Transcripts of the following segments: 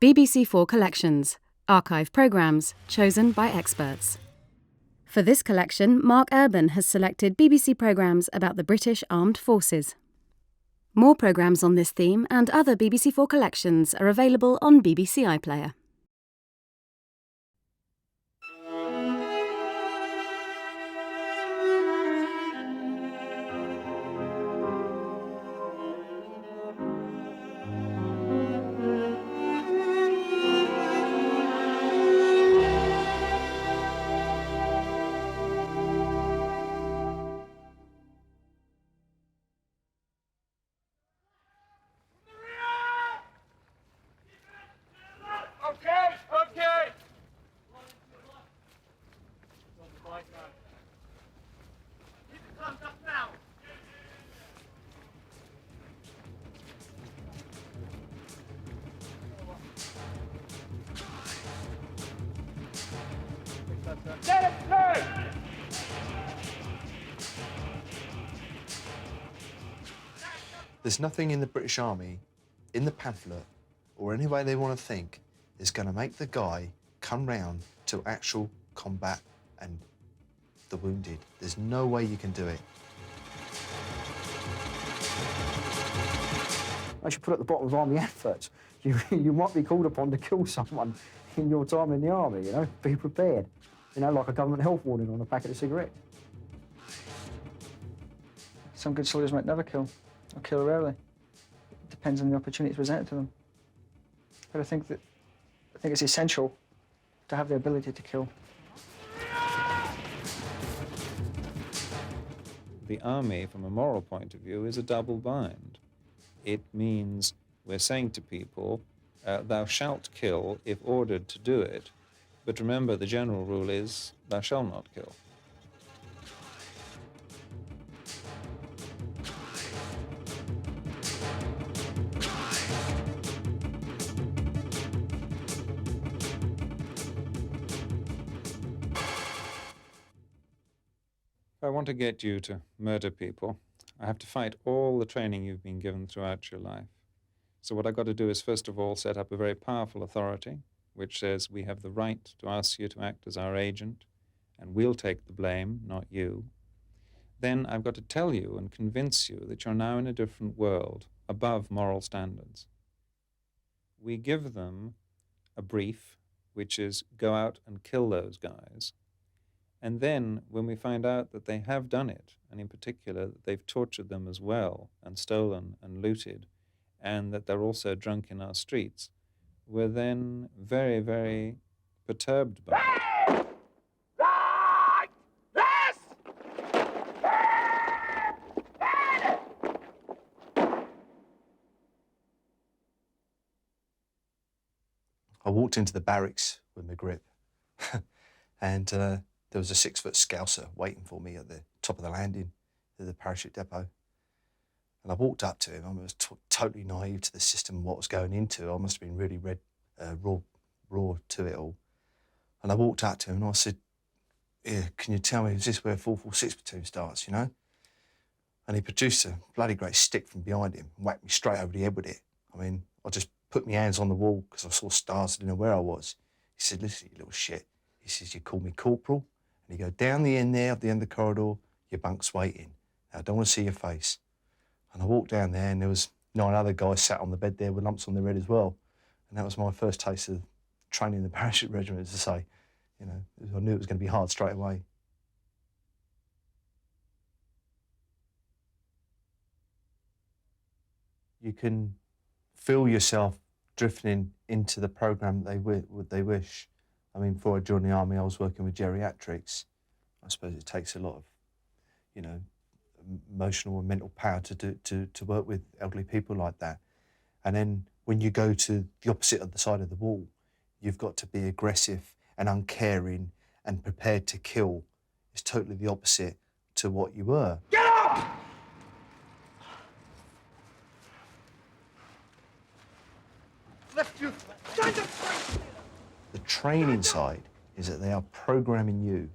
BBC4 Collections, archive programmes chosen by experts. For this collection, Mark Urban has selected BBC programmes about the British Armed Forces. More programmes on this theme and other BBC4 collections are available on BBC iPlayer. There's nothing in the British Army, in the pamphlet, or any way they want to think, is going to make the guy come round to actual combat and the wounded. There's no way you can do it. I should put at the bottom of army adverts. You might be called upon to kill someone in your time in the army, you know? Be prepared. You know, like a government health warning on a packet of cigarettes. Some good soldiers might never kill, or kill rarely. It depends on the opportunity presented to them. But I think it's essential to have the ability to kill. The army, from a moral point of view, is a double bind. It means we're saying to people, thou shalt kill if ordered to do it, but remember the general rule is, thou shalt not kill. If I want to get you to murder people, I have to fight all the training you've been given throughout your life. So what I've got to do is, first of all, set up a very powerful authority, which says we have the right to ask you to act as our agent, and we'll take the blame, not you. Then I've got to tell you and convince you that you're now in a different world, above moral standards. We give them a brief, which is go out and kill those guys. And then, when we find out that they have done it, and in particular that they've tortured them as well, and stolen and looted, and that they're also drunk in our streets, we're then very, very perturbed by it. I walked into the barracks with my grip, and there was a 6-foot scouser waiting for me at the top of the landing at the parachute depot. And I walked up to him. I was totally naive to the system and what was going into. I must have been really raw to it all. And I walked up to him and I said, "Yeah, can you tell me, is this where 446 platoon starts, you know?" And he produced a bloody great stick from behind him and whacked me straight over the head with it. I mean, I just put my hands on the wall because I saw stars, I didn't know where I was. He said, "Listen, you little shit." He says, "You call me corporal, and you go down the end there, at the end of the corridor, your bunk's waiting. Now, I don't want to see your face." And I walked down there and there was 9 other guys sat on the bed there with lumps on their head as well. And that was my first taste of training in the parachute regiment, to say, you know, I knew it was going to be hard straight away. You can feel yourself drifting into the program they wish. I mean, before I joined the army, I was working with geriatrics. I suppose it takes a lot of, you know, emotional and mental power to work with elderly people like that. And then when you go to the opposite of the side of the wall, you've got to be aggressive and uncaring and prepared to kill. It's totally the opposite to what you were. Get up! Left you. Stand up straight. The training side is that they are programming you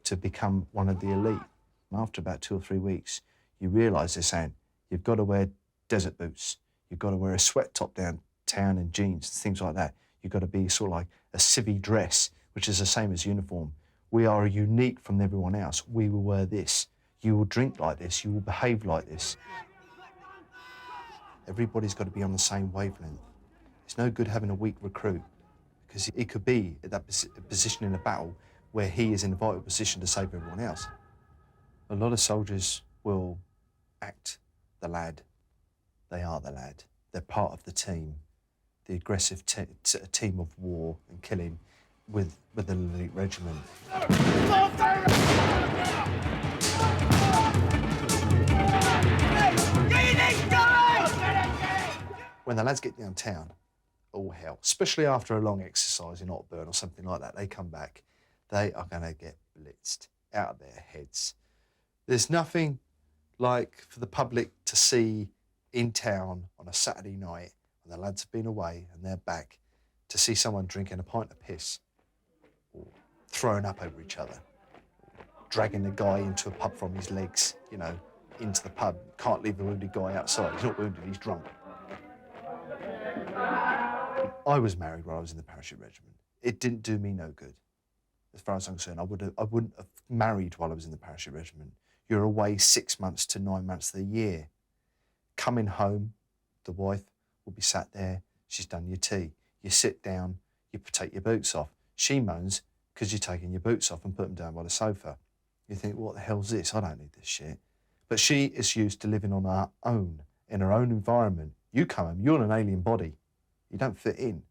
to become one of the elite. And after about 2 or 3 weeks, you realise they're saying, you've got to wear desert boots, you've got to wear a sweat top down town and jeans, things like that. You've got to be sort of like a civvy dress, which is the same as uniform. We are unique from everyone else. We will wear this. You will drink like this. You will behave like this. Everybody's got to be on the same wavelength. It's no good having a weak recruit, because he could be at that position in a battle where he is in a vital position to save everyone else. A lot of soldiers will act the lad. They are the lad. They're part of the team, the aggressive team of war and killing with the elite regiment. When the lads get downtown, all hell, especially after a long exercise in Otburn or something like that, they come back, they are going to get blitzed out of their heads. There's nothing like for the public to see in town on a Saturday night when the lads have been away and they're back, to see someone drinking a pint of piss or throwing up over each other, dragging the guy into a pub from his legs, you know, into the pub. Can't leave the wounded guy outside. He's not wounded, he's drunk. I was married when I was in the parachute regiment. It didn't do me no good. As far as I'm concerned, I wouldn't have married while I was in the parachute regiment. You're away 6 months to 9 months of the year. Coming home, the wife will be sat there, she's done your tea. You sit down, you take your boots off. She moans because you're taking your boots off and put them down by the sofa. You think, what the hell's this? I don't need this shit. But she is used to living on her own, in her own environment. You come home, you're in an alien body. You don't fit in.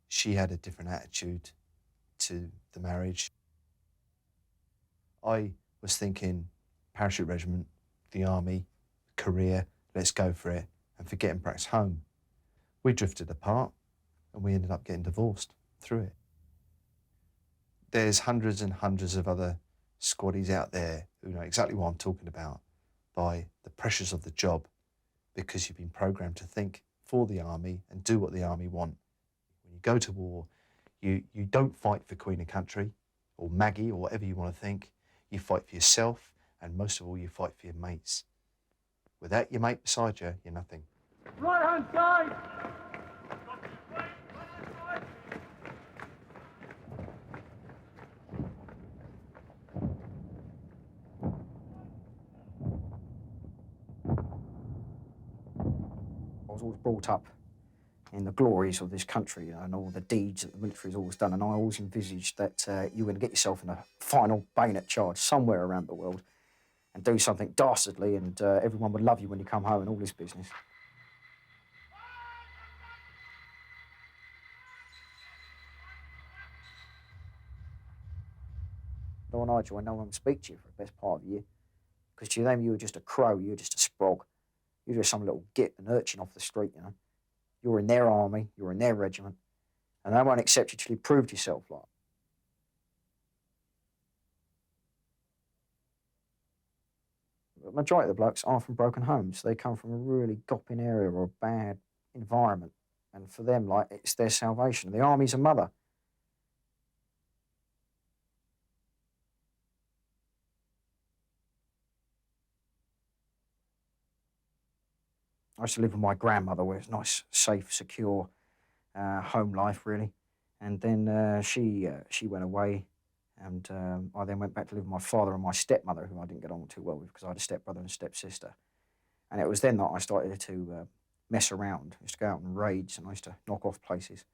She had a different attitude to the marriage. I was thinking, parachute regiment, the army, career, let's go for it, and forgetting perhaps home. We drifted apart, and we ended up getting divorced through it. There's hundreds and hundreds of other squaddies out there who know exactly what I'm talking about, by the pressures of the job, because you've been programmed to think for the army and do what the army want. When you go to war, you don't fight for Queen and Country or Maggie or whatever you want to think. You fight for yourself, and most of all, you fight for your mates. Without your mate beside you, you're nothing. Right hand side! I was always brought up in the glories of this country, you know, and all the deeds that the military has always done, and I always envisaged that you were going to get yourself in a final bayonet charge somewhere around the world and do something dastardly, and everyone would love you when you come home and all this business. When I joined, no one would speak to you for the best part of the year, because to them you were just a crow, you were just a sprog. You're just some little git, an urchin off the street, you know. You're in their army, you're in their regiment, and they won't accept you till you proved yourself, like. The majority of the blokes are from broken homes. They come from a really gopping area or a bad environment, and for them, like, it's their salvation. The army's a mother. I used to live with my grandmother, where it's nice, safe, secure home life, really. And then she went away, and I then went back to live with my father and my stepmother, who I didn't get on too well with because I had a stepbrother and a stepsister. And it was then that I started to mess around. I used to go out on raids, and I used to knock off places.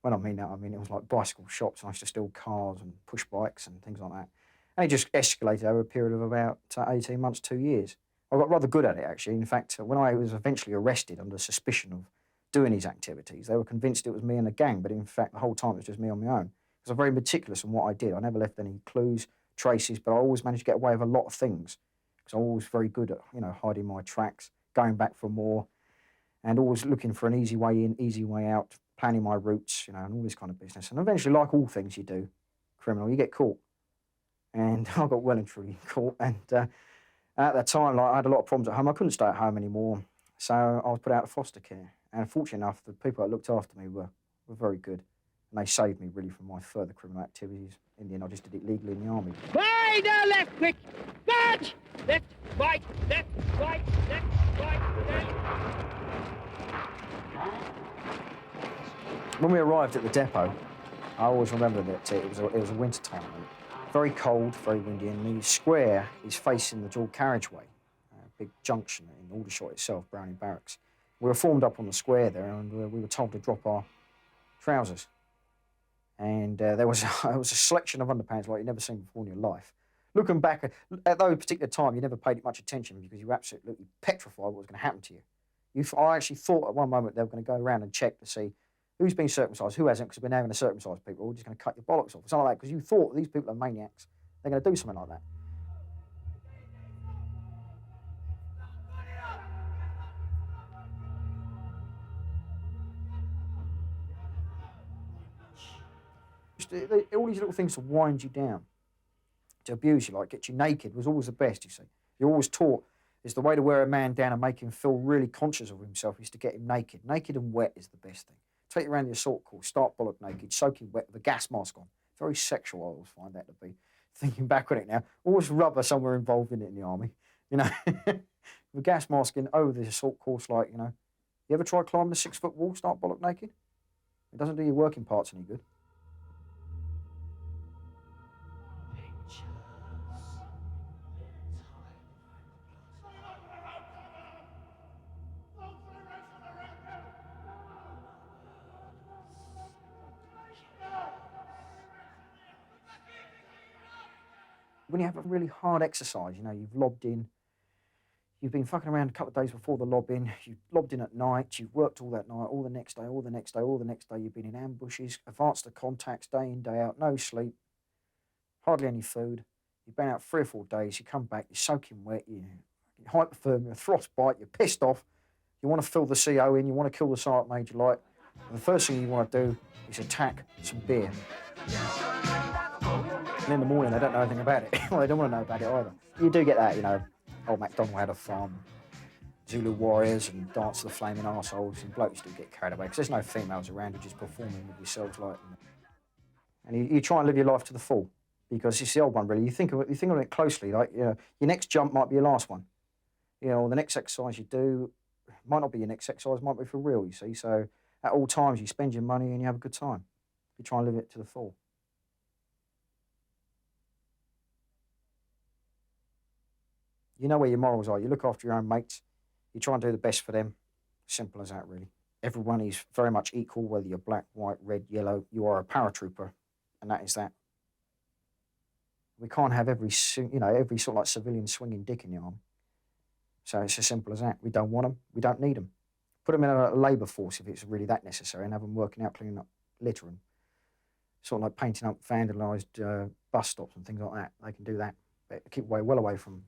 When I mean that, I mean it was like bicycle shops, and I used to steal cars and push bikes and things like that. And it just escalated over a period of about 18 months, 2 years. I got rather good at it, actually. In fact, when I was eventually arrested under suspicion of doing these activities, they were convinced it was me and a gang, but in fact, the whole time it was just me on my own. Because I'm very meticulous in what I did. I never left any clues, traces, but I always managed to get away with a lot of things. Because I'm always very good at, you know, hiding my tracks, going back for more, and always looking for an easy way in, easy way out, planning my routes, you know, and all this kind of business. And eventually, like all things you do, criminal, you get caught. And I got well and truly caught, and at that time, like, I had a lot of problems at home. I couldn't stay at home anymore, so I was put out of foster care. And fortunately enough, the people that looked after me were very good, and they saved me really from my further criminal activities. In the end, I just did it legally in the army. Right, now left, quick! March! Left, right, left, right, left, right, left. When we arrived at the depot, I always remember that it was a winter time. Very cold, very windy, and the square is facing the dual carriageway, a big junction in Aldershot itself, Browning Barracks. We were formed up on the square there, and we were told to drop our trousers. And there was a selection of underpants like you've never seen before in your life. Looking back at that particular time, you never paid it much attention because you were absolutely petrified what was going to happen to you. I actually thought at one moment they were going to go around and check to see who's been circumcised, who hasn't, because we're now going to circumcise people. We're just going to cut your bollocks off, or something like that, because you thought these people are maniacs. They're going to do something like that. All these little things to wind you down, to abuse you, like get you naked, was always the best, you see. You're always taught is the way to wear a man down and make him feel really conscious of himself is to get him naked. Naked and wet is the best thing. Take you around the assault course, start bollock naked, soaking wet with a gas mask on. Very sexual, I always find that to be. Thinking back on it now, always rubber somewhere involved in it in the army, you know. With a gas mask in over the assault course, like, you know. You ever try climbing a 6-foot wall, start bollock naked? It doesn't do your working parts any good. When you have a really hard exercise, you know, you've lobbed in, you've been fucking around a couple of days before the lob-in, you've lobbed in at night, you've worked all that night, all the next day, all the next day, all the next day, you've been in ambushes, advanced to contacts, day in, day out, no sleep, hardly any food, you've been out 3 or 4 days, you come back, you're soaking wet, you're hypothermia, frostbite, you're pissed off, you want to fill the CO in, you want to kill the sergeant major light, and the first thing you want to do is attack some beer. And in the morning, they don't know anything about it. Well, they don't want to know about it either. You do get that, you know. Old MacDonald had a farm, Zulu warriors and Dance of the Flaming Arseholes, and blokes do get carried away because there's no females around. You're just performing with yourselves like. And you try and live your life to the full because it's the old one, really. You think of it closely, like, you know, your next jump might be your last one. You know, or the next exercise you do might not be your next exercise, might be for real, you see. So at all times, you spend your money and you have a good time. You try and live it to the full. You know where your morals are. You look after your own mates. You try and do the best for them. Simple as that, really. Everyone is very much equal, whether you're black, white, red, yellow. You are a paratrooper, and that is that. We can't have every sort of like civilian swinging dick in the army. So it's as simple as that. We don't want them. We don't need them. Put them in a labour force if it's really that necessary, and have them working out, cleaning up litter and sort of like painting up vandalised bus stops and things like that. They can do that. But keep well away from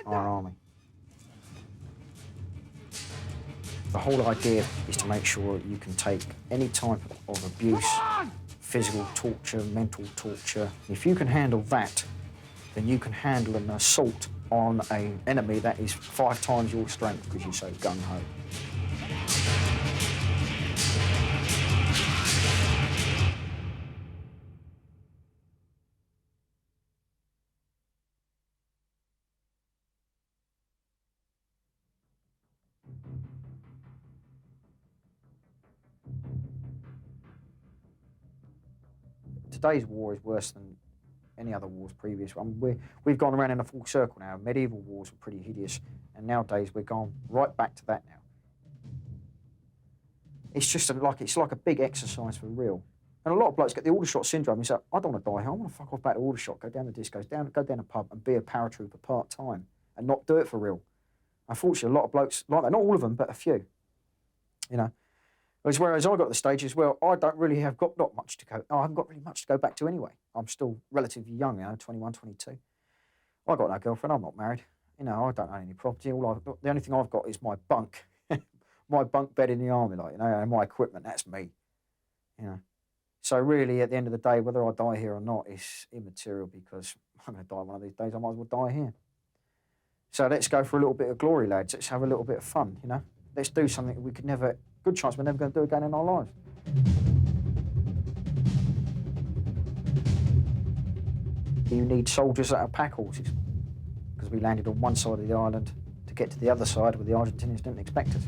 our army. The whole idea is to make sure you can take any type of abuse, physical torture, mental torture. If you can handle that, then you can handle an assault on an enemy that is 5 times your strength because you're so gung-ho. Today's war is worse than any other wars previous. I mean, we've gone around in a full circle now. Medieval wars were pretty hideous, and nowadays we're gone right back to that now. It's just it's like a big exercise for real. And a lot of blokes get the Aldershot syndrome. They say, I don't want to die here. I want to fuck off back to Aldershot, go down the discos, go down a pub and be a paratrooper part-time and not do it for real. Unfortunately, a lot of blokes like that. Not all of them, but a few. You know. Whereas I got to the stage as well, I don't really have got not much to go. I haven't got really much to go back to anyway. I'm still relatively young, you know, 21, 22. I got no girlfriend. I'm not married. You know, I don't own any property. The only thing I've got is my bunk, my bunk bed in the army, like, you know, and my equipment. That's me. You know. So really, at the end of the day, whether I die here or not is immaterial because I'm going to die one of these days. I might as well die here. So let's go for a little bit of glory, lads. Let's have a little bit of fun. You know, let's do something that we could never. Good chance we're never going to do again in our lives. You need soldiers that are pack horses because we landed on one side of the island to get to the other side where the Argentinians didn't expect us.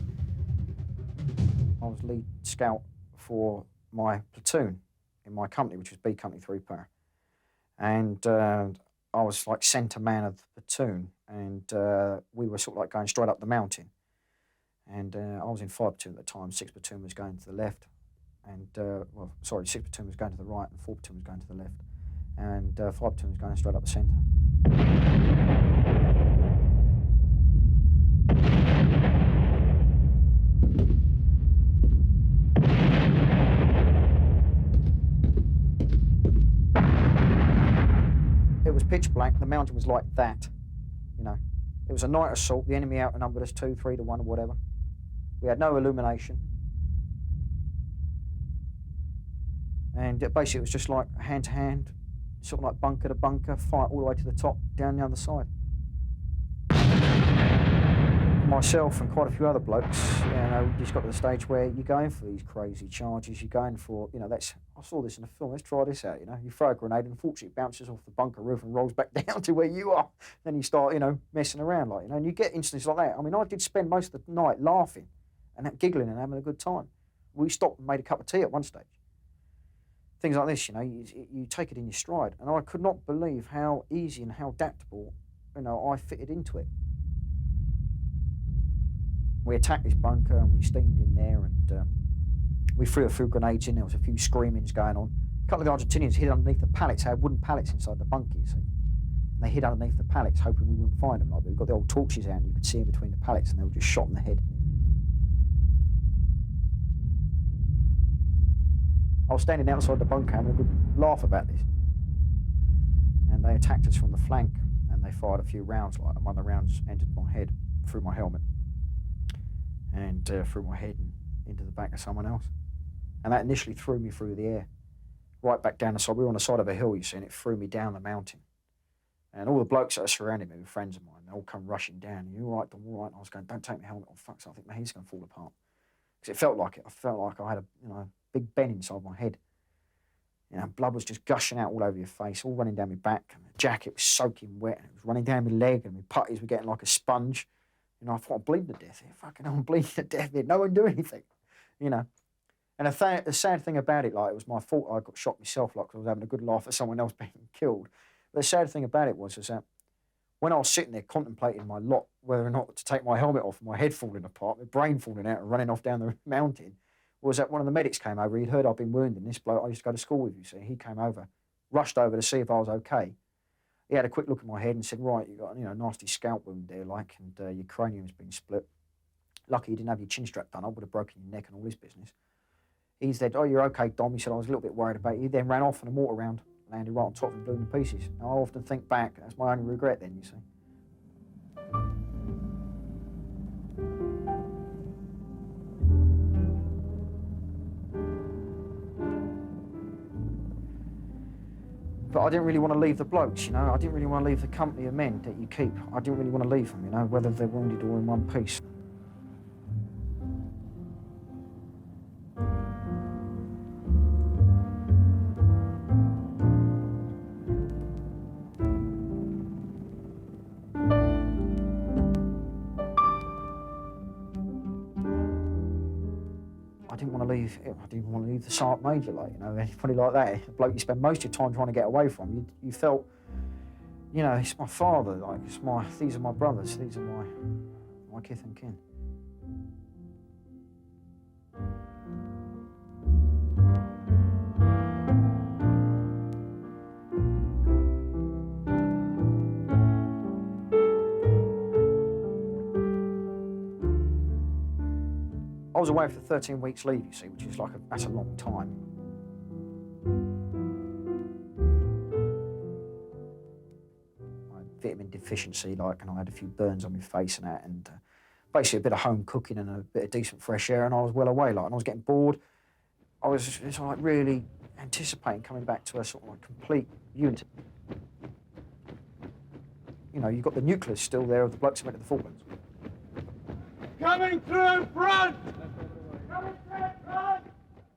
I was lead scout for my platoon in my company, which was B Company 3 Para. And I was like centre man of the platoon, and we were sort of like going straight up the mountain. And I was in 5 platoon at the time. 6 platoon was going to the left, and 6 platoon was going to the right, and 4 platoon was going to the left, and 5 platoon was going straight up the centre. It was pitch black. The mountain was like that, you know. It was a night assault. The enemy outnumbered us 2, 3 to 1 or whatever. We had no illumination. And basically it was just like hand to hand, sort of like bunker to bunker, fight all the way to the top, down the other side. Myself and quite a few other blokes, you know, just got to the stage where you're going for these crazy charges, you're going for, you know, I saw this in a film, let's try this out, you know. You throw a grenade and unfortunately it bounces off the bunker roof and rolls back down to where you are. Then you start, you know, messing around, like, you know, and you get instances like that. I mean, I did spend most of the night laughing and giggling and having a good time. We stopped and made a cup of tea at one stage. Things like this, you know, you take it in your stride. And I could not believe how easy and how adaptable, you know, I fitted into it. We attacked this bunker and we steamed in there, and we threw a few grenades in. There was a few screamings going on. A couple of the Argentinians hid underneath the pallets. They had wooden pallets inside the bunker, you see. And they hid underneath the pallets, hoping we wouldn't find them. Like, we got the old torches out and you could see them between the pallets, and they were just shot in the head. I was standing outside the bunker having a good laugh about this. And they attacked us from the flank, and they fired a few rounds, like, and one of the rounds entered my head through my helmet, and through my head and into the back of someone else. And that initially threw me through the air, right back down the side. We were on the side of a hill, you see, and it threw me down the mountain. And all the blokes that are surrounding me were friends of mine. They all come rushing down. You all right, Dom? All right? And I was going, don't take my helmet off. Fuck, so I think my head's going to fall apart. Because it felt like it. I felt like I had a big Ben inside my head. You know, blood was just gushing out all over your face, all running down my back. And the jacket was soaking wet, and it was running down my leg, and my putties were getting like a sponge. You know, I thought I'm bleeding to death here. Fucking hell, I'm bleeding to death here. No one do anything, you know. And the sad thing about it, like, it was my fault I got shot myself, like, 'cause I was having a good laugh at someone else being killed. But the sad thing about it was that when I was sitting there contemplating my lot, whether or not to take my helmet off, my head falling apart, my brain falling out and running off down the mountain, was that one of the medics came over. He'd heard I'd been wounded, and this bloke I used to go to school with, you see. He came over, rushed over to see if I was okay. He had a quick look at my head and said, right, you got, you know, a nasty scalp wound there, like, and your cranium's been split. Lucky you didn't have your chin strap done. I would have broken your neck and all this business. He said, oh, you're okay, Dom. He said, I was a little bit worried about you. He then ran off and a mortar round landed right on top and blew him to pieces. Now, I often think back, that's my only regret then, you see. But I didn't really want to leave the blokes, you know. I didn't really want to leave the company of men that you keep. I didn't really want to leave them, you know, whether they're wounded or in one piece. I didn't want to leave the sergeant major, like, you know, anybody like that. The bloke you spend most of your time trying to get away from. You felt, you know, it's my father, like, these are my brothers, these are my kith and kin. I was away for 13 weeks leave, you see, which is that's a long time. I had vitamin deficiency, like, and I had a few burns on my face and that, and basically a bit of home cooking and a bit of decent fresh air, and I was well away, like, and I was getting bored. I was like really anticipating coming back to a sort of like complete unit. You know, you've got the nucleus still there of the blokes who went to the Falklands. Coming through in front! Coming through in front!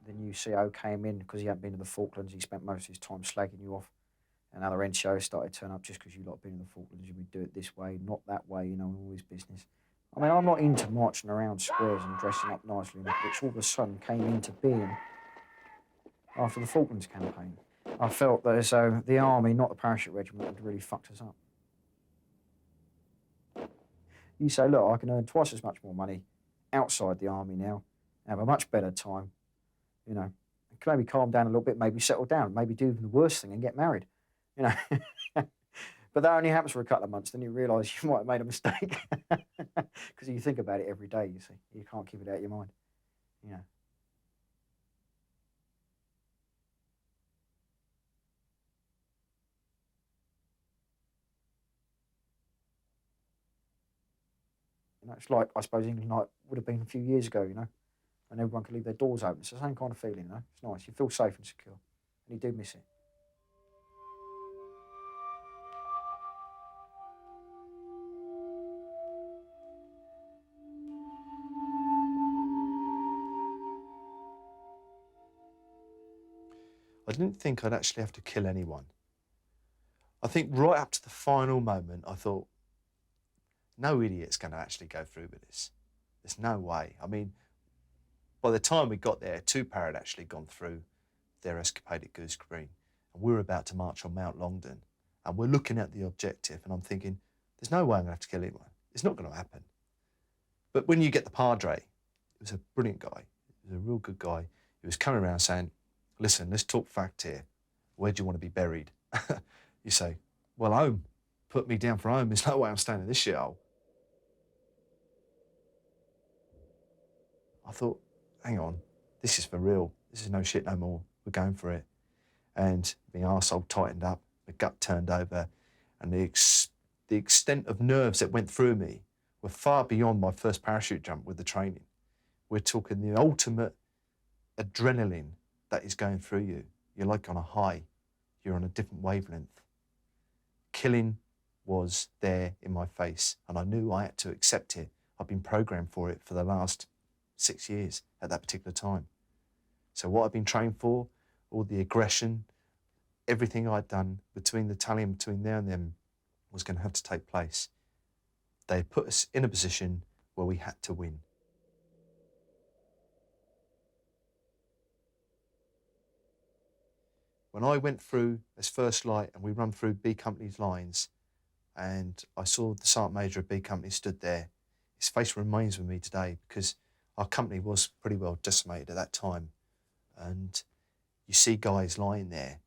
The new CO came in because he hadn't been to the Falklands. He spent most of his time slagging you off. And other NCOs started to turn up just because you lot have been in the Falklands. You would do it this way, not that way, you know, and all this business. I mean, I'm not into marching around squares and dressing up nicely, which all of a sudden came into being after the Falklands campaign. I felt that as though the army, not the parachute regiment, had really fucked us up. You say, look, I can earn twice as much more money outside the army now, have a much better time, you know, can maybe calm down a little bit, maybe settle down, maybe do the worst thing and get married, you know. But that only happens for a couple of months, then you realise you might have made a mistake. Because you think about it every day, you see. You can't keep it out of your mind, you know. You know, it's like, I suppose, England like would have been a few years ago, you know, and everyone could leave their doors open. It's the same kind of feeling, you know. It's nice. You feel safe and secure, and you do miss it. I didn't think I'd actually have to kill anyone. I think right up to the final moment, I thought, no idiot's going to actually go through with this. There's no way. I mean, by the time we got there, 2 para had actually gone through their escapade at Goose Green, and we were about to march on Mount Longdon, and we're looking at the objective, and I'm thinking, there's no way I'm going to have to kill anyone. It's not going to happen. But when you get the Padre, he was a brilliant guy. He was a real good guy. He was coming around saying, listen, let's talk fact here. Where do you want to be buried? You say, well, home. Put me down for home. There's no way I'm staying in this shithole. I thought, hang on, this is for real. This is no shit no more. We're going for it. And my arsehole tightened up, my gut turned over, and the extent of nerves that went through me were far beyond my first parachute jump with the training. We're talking the ultimate adrenaline that is going through you. You're like on a high. You're on a different wavelength. Killing was there in my face, and I knew I had to accept it. I've been programmed for it for the last 6 years at that particular time. So what I've been trained for, all the aggression, everything I'd done between the battalion, between there and them, was going to have to take place. They put us in a position where we had to win. When I went through as first light and we run through B Company's lines, and I saw the Sergeant Major of B Company stood there, his face remains with me today, because our company was pretty well decimated at that time. And you see guys lying there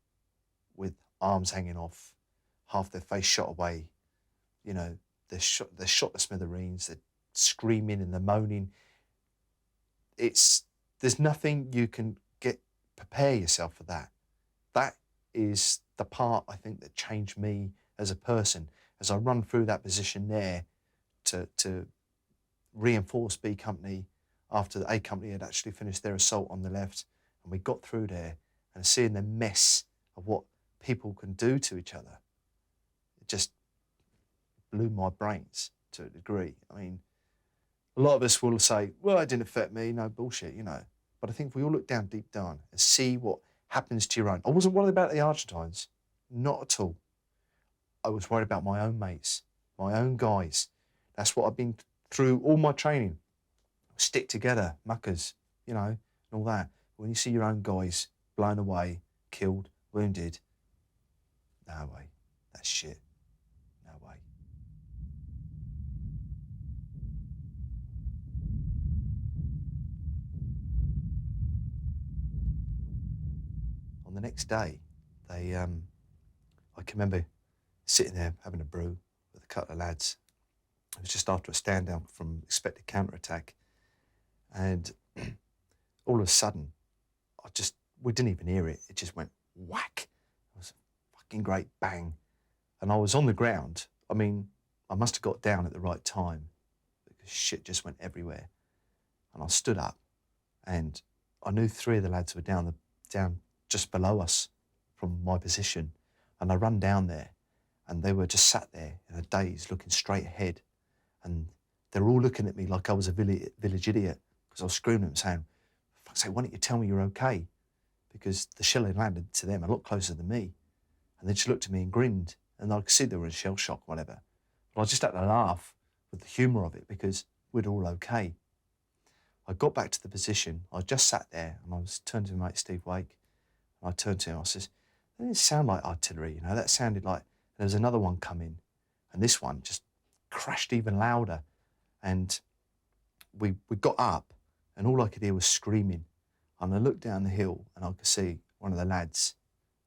with arms hanging off, half their face shot away. You know, they're shot to smithereens, they're screaming and they're moaning. There's nothing you can prepare yourself for that. That is the part, I think, that changed me as a person. As I run through that position there to reinforce B Company after the A Company had actually finished their assault on the left, and we got through there, and seeing the mess of what people can do to each other, it just blew my brains to a degree. I mean, a lot of us will say, well, it didn't affect me, no bullshit, you know. But I think if we all look down deep down and see what happens to your own. I wasn't worried about the Argentines, not at all. I was worried about my own mates, my own guys. That's what I've been through all my training. Stick together, muckers, you know, and all that. When you see your own guys blown away, killed, wounded, no way, that's shit, no way. On the next day, I can remember sitting there having a brew with a couple of lads. It was just after a stand down from expected counterattack, and all of a sudden, we didn't even hear it. It just went whack. It was a fucking great bang, and I was on the ground. I mean, I must have got down at the right time because shit just went everywhere, and I stood up, and I knew 3 of the lads were down just below us from my position, and I run down there, and they were just sat there in a daze looking straight ahead, and they were all looking at me like I was a village idiot, because I was screaming at them saying, for fuck's sake, why don't you tell me you're okay? Because the shell had landed to them a lot closer than me, and they just looked at me and grinned, and I could see they were in shell shock, whatever. But I just had to laugh with the humour of it, because we're all okay. I got back to the position, I just sat there, and I was turned to my mate Steve Wake. And I turned to him, I says, that didn't sound like artillery, you know, that sounded like there was another one coming. And this one just crashed even louder. And we got up and all I could hear was screaming. And I looked down the hill and I could see one of the lads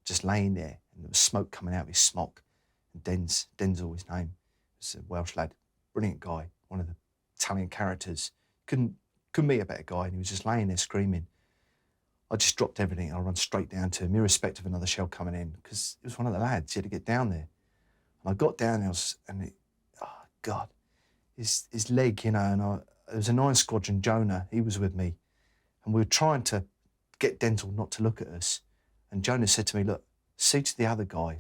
just laying there, and there was smoke coming out of his smock. And Denzel, his name, was a Welsh lad, brilliant guy, one of the Italian characters. Couldn't meet a better guy, and he was just laying there screaming. I just dropped everything and I ran straight down to him, irrespective of another shell coming in, because it was one of the lads. He had to get down there. And I got down there, oh God, his leg, you know, and there was a 9 Squadron, Jonah, he was with me, and we were trying to get Denzel not to look at us. And Jonah said to me, look, see to the other guy.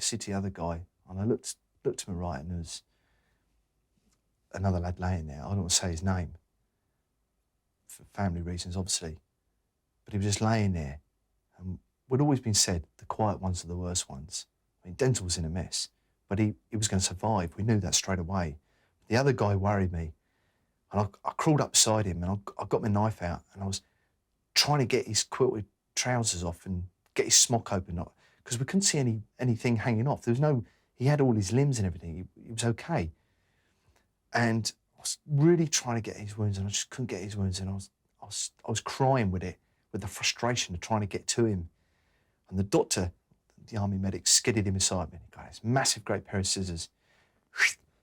And I looked to my right, and there was another lad laying there. I don't want to say his name, for family reasons, obviously. But he was just laying there. And we'd always been said, the quiet ones are the worst ones. I mean, Denzel was in a mess, but he was going to survive. We knew that straight away. The other guy worried me. And I crawled up beside him, and I got my knife out, and I was trying to get his quilted trousers off and get his smock open, because we couldn't see anything hanging off. There was no, he had all his limbs and everything. He was okay. And I was really trying to get his wounds, and I just couldn't get his wounds. And I was crying with it, with the frustration of trying to get to him. And the doctor, the army medic, skidded him beside me. He got this massive, great pair of scissors,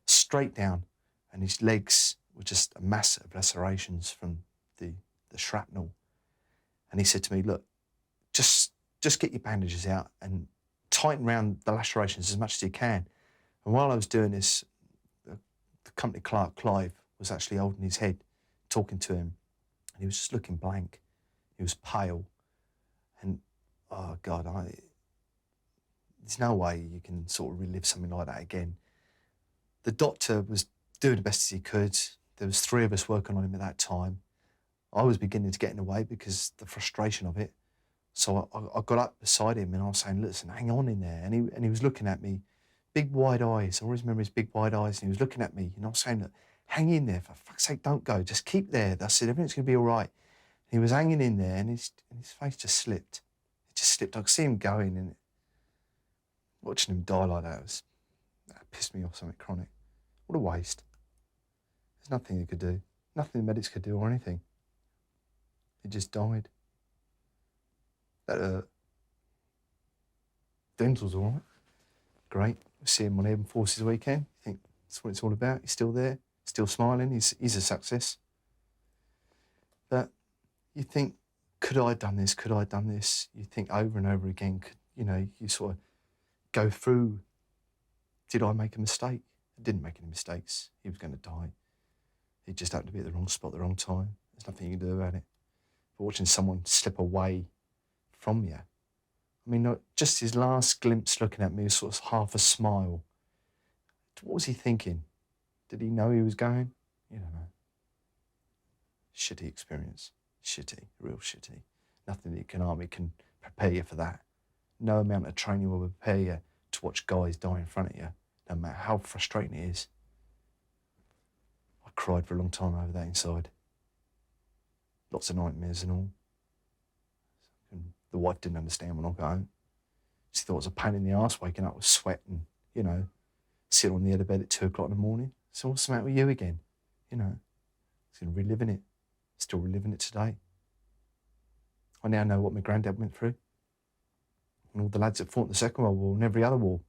straight down, and his legs were just a mass of lacerations from the shrapnel. And he said to me, look, just get your bandages out and tighten around the lacerations as much as you can. And while I was doing this, the company clerk, Clive, was actually holding his head, talking to him. And he was just looking blank. He was pale. And, oh, God, there's no way you can sort of relive something like that again. The doctor was doing the best as he could. There was 3 of us working on him at that time. I was beginning to get in the way because the frustration of it. So I got up beside him and I was saying, listen, hang on in there. And he was looking at me, big wide eyes. I always remember his big wide eyes. And he was looking at me and I was saying, look, hang in there. For fuck's sake, don't go. Just keep there. I said, everything's going to be all right. And he was hanging in there and his face just slipped. It just slipped. I could see him going, and watching him die like that pissed me off, something chronic. What a waste. There's nothing he could do. Nothing the medics could do or anything. He just died. That hurt. Denzel's all right. Great. We see him on Airborne Forces weekend. You think that's what it's all about. He's still there, still smiling. He's a success. But you think, could I have done this? Could I have done this? You think over and over again. You sort of go through. Did I make a mistake? I didn't make any mistakes. He was going to die. He just happened to be at the wrong spot at the wrong time. There's nothing you can do about it. But watching someone slip away from you, I mean, just his last glimpse looking at me was sort of half a smile. What was he thinking? Did he know he was going? You don't know. Shitty experience. Shitty, real shitty. Nothing that army can prepare you for that. No amount of training will prepare you to watch guys die in front of you, no matter how frustrating it is. I cried for a long time over that inside. Lots of nightmares and all. And the wife didn't understand when I got home. She thought it was a pain in the arse waking up with sweat and, sitting on the edge of bed at 2 o'clock in the morning. So what's the matter with you again? Still reliving it. Still reliving it today. I now know what my granddad went through. And all the lads that fought in the Second World War and every other war.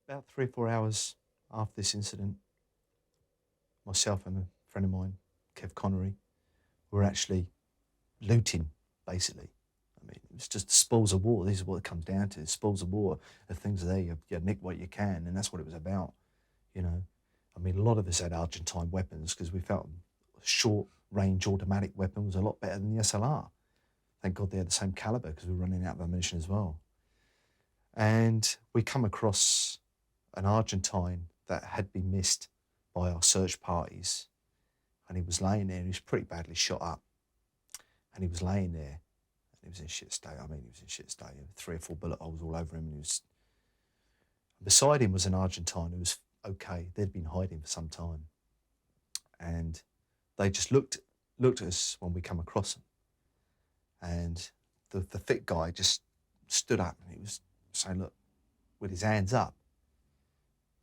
About 3 or 4 hours after this incident, myself and a friend of mine, Kev Connery, were actually looting, basically. I mean, it was just the spoils of war. This is what it comes down to. Spoils of war. The things are there. You nick what you can, and that's what it was about, I mean, a lot of us had Argentine weapons because we felt short-range automatic weapon was a lot better than the SLR. Thank God they had the same caliber because we were running out of ammunition as well. And we come across an Argentine that had been missed by our search parties, and he was laying there and he was pretty badly shot up. And he was laying there and he was in shit state. I mean, he was in shit state. 3 or 4 bullet holes all over him. And Beside him was an Argentine who was okay. They'd been hiding for some time. And they just looked at us when we come across them. And the thick guy just stood up and he was saying, look, with his hands up.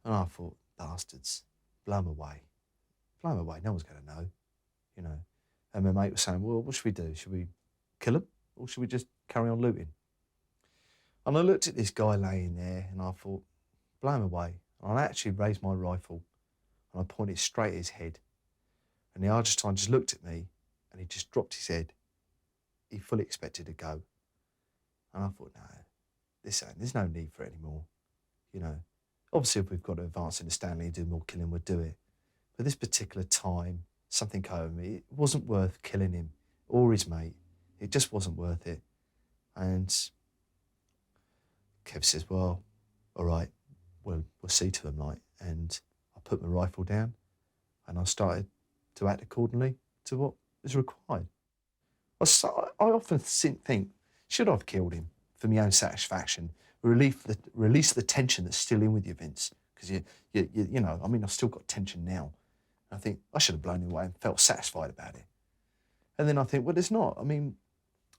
And I thought, bastards, blow them away. Blow them away, no one's going to know, you know. And my mate was saying, well, what should we do? Should we kill him or should we just carry on looting? And I looked at this guy laying there and I thought, blow him away. And I actually raised my rifle and I pointed straight at his head. And the Argentine just looked at me and he just dropped his head. He fully expected to go. And I thought, no, there's no need for it anymore. You know, obviously if we've got to advance into Stanley and do more killing, we'll do it. But this particular time, something came over me. It wasn't worth killing him or his mate. It just wasn't worth it. And Kev says, well, all right, we'll see to him, like. And I put my rifle down and I started to act accordingly to what is required. I often think, should I have killed him for my own satisfaction, release the tension that's still in with you, Vince? Because you know, I mean, I've still got tension now. I think I should have blown him away and felt satisfied about it. And then I think, well, it's not. I mean,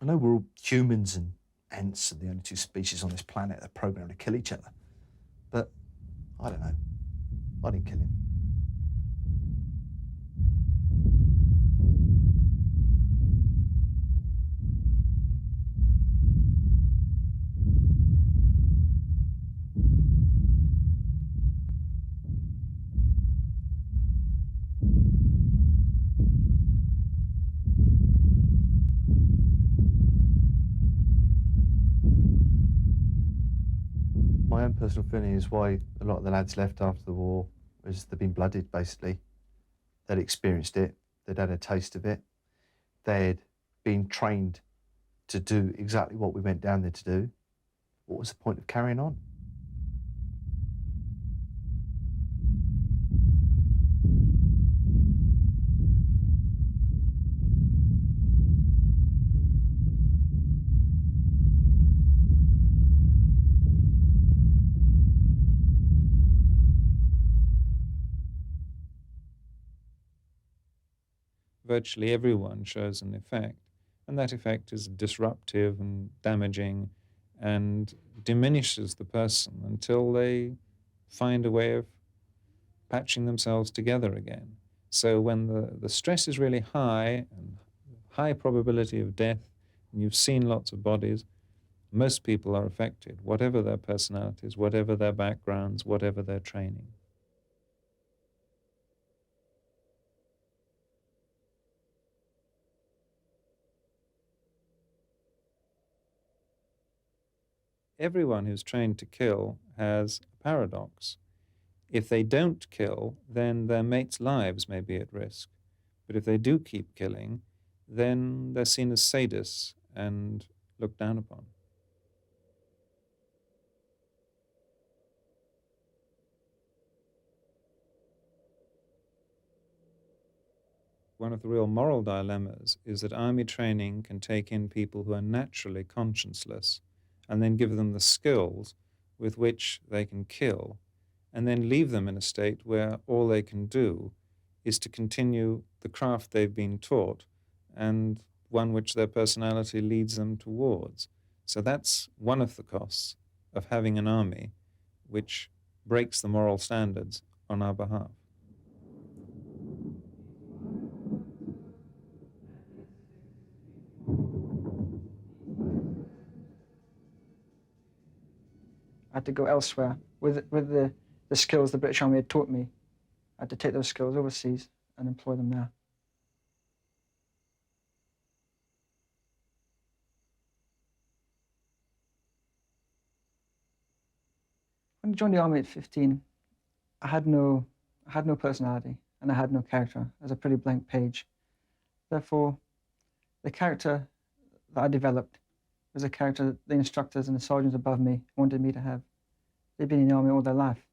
I know we're all humans and ants are the only two species on this planet that are programmed to kill each other. But I don't know. I didn't kill him. My own personal feeling is why a lot of the lads left after the war is they'd been blooded, basically. They'd experienced it. They'd had a taste of it. They'd been trained to do exactly what we went down there to do. What was the point of carrying on? Virtually everyone shows an effect, and that effect is disruptive and damaging and diminishes the person until they find a way of patching themselves together again. So when the stress is really high and high probability of death, and you've seen lots of bodies, most people are affected, whatever their personalities, whatever their backgrounds, whatever their training. Everyone who's trained to kill has a paradox. If they don't kill, then their mates' lives may be at risk. But if they do keep killing, then they're seen as sadists and looked down upon. One of the real moral dilemmas is that army training can take in people who are naturally conscienceless and then give them the skills with which they can kill, and then leave them in a state where all they can do is to continue the craft they've been taught and one which their personality leads them towards. So that's one of the costs of having an army which breaks the moral standards on our behalf. I had to go elsewhere with the skills the British Army had taught me. I had to take those skills overseas and employ them there. When I joined the army at 15, I had no personality and I had no character. I was a pretty blank page. Therefore, the character that I developed was a character that the instructors and the sergeants above me wanted me to have. They'd been in the army all their life.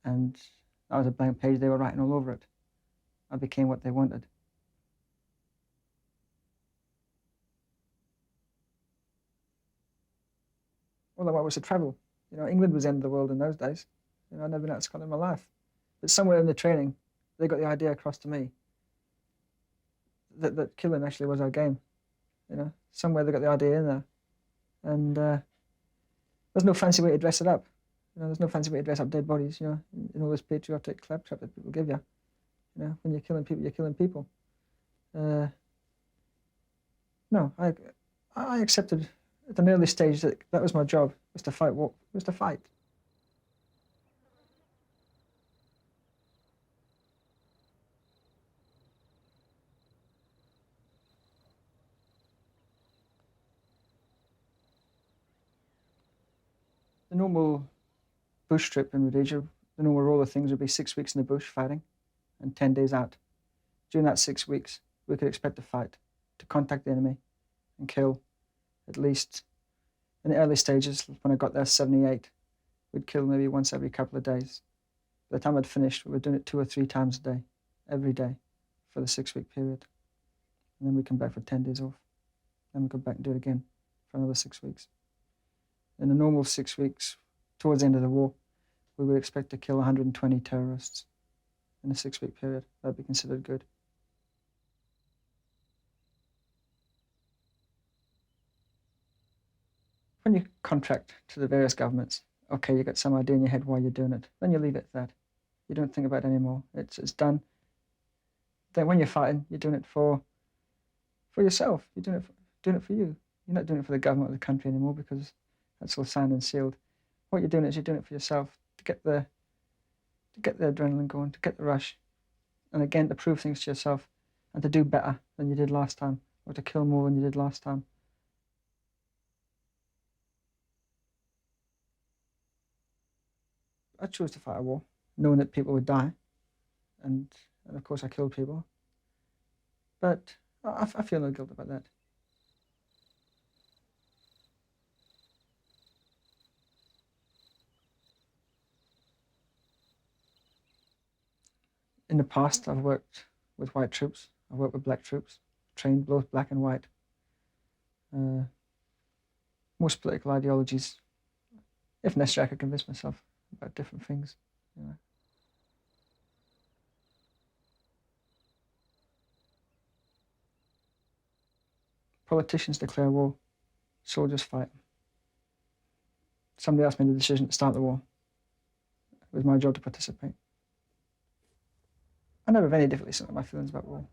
And I was a blank page, they were writing all over it. I became what they wanted. All I wanted was to travel. You know, England was the end of the world in those days. You know, I'd never been out of Scotland in my life. But somewhere in the training, they got the idea across to me that killing actually was our game. You know, somewhere they got the idea in there. And there's no fancy way to dress it up. You know, there's no fancy way to dress up dead bodies, you know, in all this patriotic claptrap that people give you. You know, when you're killing people, you're killing people. No, I accepted at an early stage that was my job, was to fight war, was to fight. The normal bush trip in Rhodesia, the normal role of things would be 6 weeks in the bush fighting and 10 days out. During that 6 weeks, we could expect to fight, to contact the enemy and kill. At least in the early stages, when I got there, 78, we'd kill maybe once every couple of days. By the time I'd finished, we were doing it 2 or 3 times a day, every day, for the 6-week period. And then we'd come back for 10 days off. Then we'd go back and do it again for another 6 weeks. In the normal 6 weeks, towards the end of the war, we would expect to kill 120 terrorists in a 6-week period. That'd be considered good. When you contract to the various governments, okay, you got some idea in your head why you're doing it, then you leave it at that. You don't think about it anymore. It's done. Then when you're fighting, you're doing it for yourself. You're doing it for you. You're not doing it for the government or the country anymore, because that's all signed and sealed. What you're doing is you're doing it for yourself, to get the adrenaline going, to get the rush, and again to prove things to yourself, and to do better than you did last time, or to kill more than you did last time. I chose to fight a war, knowing that people would die, and of course I killed people. But I feel no guilt about that. In the past, I've worked with white troops, I've worked with black troops, trained both black and white. Most political ideologies, if necessary, I could convince myself about different things. You know. Politicians declare war, soldiers fight. Somebody else made the decision to start the war. It was my job to participate. I never have any difficulty with my feelings about war.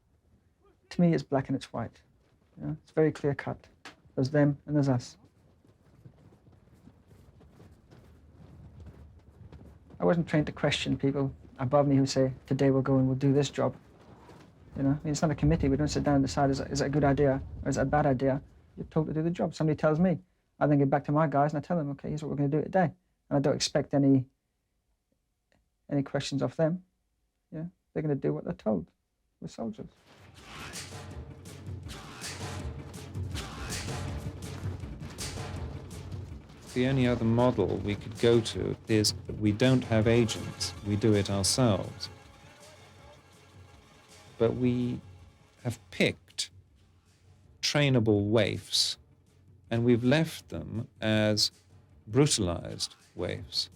To me, it's black and it's white. You know, it's very clear cut. There's them and there's us. I wasn't trained to question people above me who say, today we'll go and we'll do this job. You know, I mean, it's not a committee. We don't sit down and decide, is it a good idea or is it a bad idea? You're told to do the job. Somebody tells me, I then get back to my guys and I tell them, okay, here's what we're going to do today. And I don't expect any questions off them. Yeah, they're going to do what they're told. We're soldiers. The only other model we could go to is that we don't have agents, we do it ourselves. But we have picked trainable waifs and we've left them as brutalized waifs.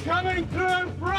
Coming through in front!